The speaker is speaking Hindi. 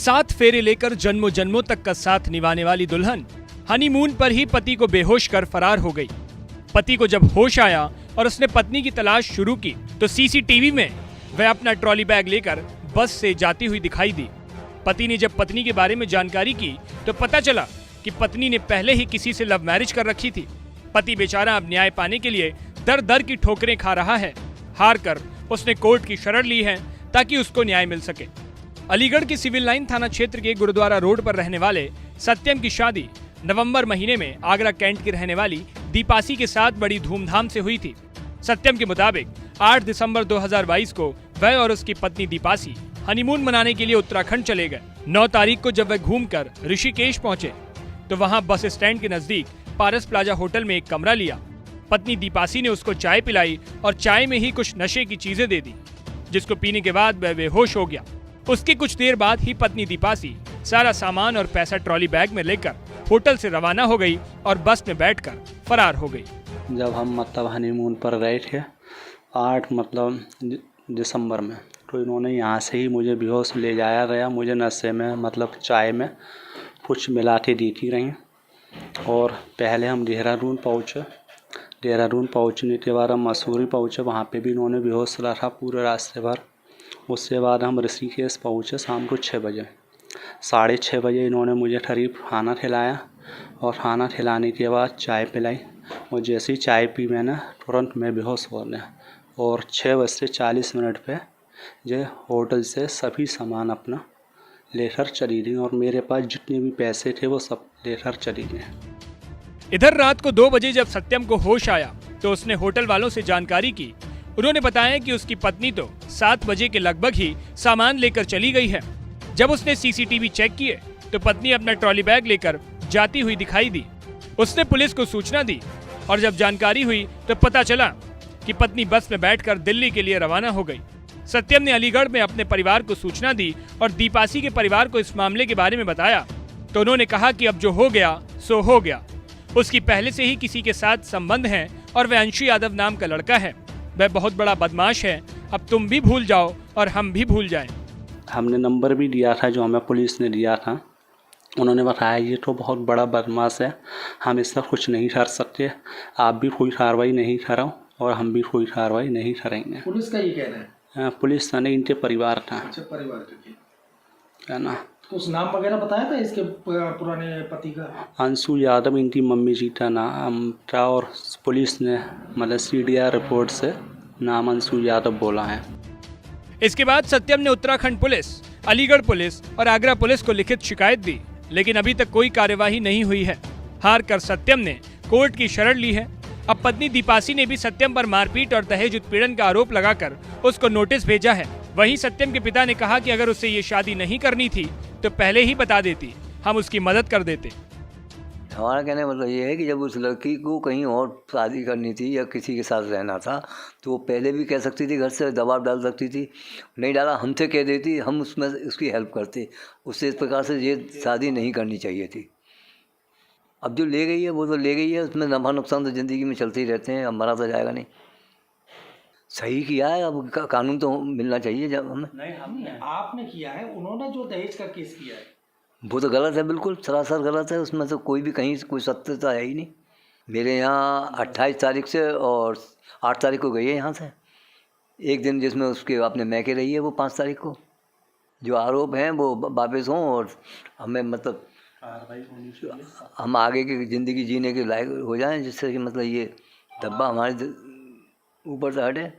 7 फेरे लेकर जन्मों जन्मों तक का साथ निभाने वाली दुल्हन हनीमून पर ही पति को बेहोश कर फरार हो गई। पति को जब होश आया और उसने पत्नी की तलाश शुरू की तो सीसीटीवी में वह अपना ट्रॉली बैग लेकर बस से जाती हुई दिखाई दी। पति ने जब पत्नी के बारे में जानकारी की तो पता चला कि पत्नी ने पहले ही किसी से लव मैरिज कर रखी थी। पति बेचारा अब न्याय पाने के लिए दर दर की ठोकरें खा रहा है। हार कर उसने कोर्ट की शरण ली है ताकि उसको न्याय मिल सके। अलीगढ़ के सिविल लाइन थाना क्षेत्र के गुरुद्वारा रोड पर रहने वाले सत्यम की शादी नवंबर महीने में आगरा कैंट की रहने वाली दीपासी के साथ बड़ी धूमधाम से हुई थी। सत्यम के मुताबिक 8 दिसंबर 2022 को वह और उसकी पत्नी दीपासी हनीमून मनाने के लिए उत्तराखंड चले गए। 9 तारीख को जब वह घूमकर ऋषिकेश पहुंचे तो वहां बस स्टैंड के नजदीक पारस प्लाजा होटल में एक कमरा लिया। पत्नी दीपासी ने उसको चाय पिलाई और चाय में ही कुछ नशे की चीजें दे दी, जिसको पीने के बाद वह बेहोश हो गया। उसके कुछ देर बाद ही पत्नी दीपासी सारा सामान और पैसा ट्रॉली बैग में लेकर होटल से रवाना हो गई और बस में बैठकर फरार हो गई। जब हम हनीमून पर गए थे 8 दिसंबर में, तो इन्होंने यहाँ से ही मुझे बेहोश ले जाया गया। मुझे नशे में चाय में कुछ मिलाते दी थी रही। और पहले हम देहरादून पहुँचे। देहरादून पहुँचने के बाद हम मसूरी पहुँचे। वहाँ पे भी इन्होंने बेहोश रखा पूरे रास्ते भर। उसके बाद हम ऋषिकेश पहुँचे शाम को 6 बजे। 6:30 बजे इन्होंने मुझे करीब खाना खिलाया और खाना खिलाने के बाद चाय पिलाई। और जैसे ही चाय पी मैंने तुरंत मैं बेहोश हो गया। और 6:40 पे जो होटल से सभी सामान अपना लेकर चली गई और मेरे पास जितने भी पैसे थे वो सब लेकर चली गई। इधर रात को 2 बजे जब सत्यम को होश आया तो उसने होटल वालों से जानकारी की। उन्होंने बताया कि उसकी पत्नी तो 7 बजे के लगभग ही सामान लेकर चली गई है। जब उसने सीसीटीवी चेक किए तो पत्नी अपना ट्रॉली बैग लेकर जाती हुई दिखाई दी। उसने पुलिस को सूचना दी और जब जानकारी हुई तो पता चला कि पत्नी बस में बैठकर दिल्ली के लिए रवाना हो गई। सत्यम ने अलीगढ़ में अपने परिवार को सूचना दी और दीपासी के परिवार को इस मामले के बारे में बताया तो उन्होंने कहा कि अब जो हो गया सो हो गया। उसकी पहले से ही किसी के साथ संबंध है और वह अंशु यादव नाम का लड़का है। वह बहुत बड़ा बदमाश है। अब तुम भी भूल जाओ और हम भी भूल जाएं। हमने नंबर भी दिया था जो हमें पुलिस ने दिया था। उन्होंने बताया ये तो बहुत बड़ा बदमाश है, हम इसका कुछ नहीं कर सकते। आप भी कोई कार्रवाई नहीं करो और हम भी कोई कार्रवाई नहीं करेंगे। पुलिस का ये कहना है? पुलिस ने इनके परिवार था। अच्छा, परिवार का है ना। तो उस नाम वगैरह बताया था इसके पुराने पति का? अंशु यादव इनकी मम्मी जी का नाम था और पुलिस ने CDR रिपोर्ट से नाम अंशु यादव बोला है। इसके बाद सत्यम ने उत्तराखंड पुलिस, अलीगढ़ पुलिस और आगरा पुलिस को लिखित शिकायत दी, लेकिन अभी तक कोई कार्यवाही नहीं हुई है। हार कर सत्यम ने कोर्ट की शरण ली है। अब पत्नी दीपासी ने भी सत्यम पर मारपीट और दहेज उत्पीड़न का आरोप लगाकर उसको नोटिस भेजा है। वहीं सत्यम के पिता ने कहा कि अगर उसे ये शादी नहीं करनी थी तो पहले ही बता देती, हम उसकी मदद कर देते। हमारा कहने का मतलब ये है कि जब उस लड़की को कहीं और शादी करनी थी या किसी के साथ रहना था तो वो पहले भी कह सकती थी, घर से दबाव डाल सकती थी। नहीं डाला, हमसे कह देती, हम उसमें उसकी हेल्प करते। उससे इस प्रकार से ये शादी नहीं करनी चाहिए थी। अब जो ले गई है वो तो ले गई है, उसमें नफा नुकसान तो ज़िंदगी में चलते ही रहते हैं। अब मरा तो जाएगा नहीं। सही किया है, अब कानून तो मिलना चाहिए। जब हमें नहीं, आपने किया है, उन्होंने जो दहेज का केस किया है वो तो गलत है, बिल्कुल सरासर गलत है। उसमें तो कोई भी कहीं कोई सत्यता है ही नहीं। मेरे यहाँ 28 तारीख से और 8 तारीख को गई है यहाँ से। एक दिन जिसमें उसके अपने मैके रही है वो 5 तारीख को। जो आरोप हैं वो वापस हों और हमें हम आगे की ज़िंदगी जीने के लायक हो जाएं, जिससे कि ये धब्बा हमारे ऊपर से हटे।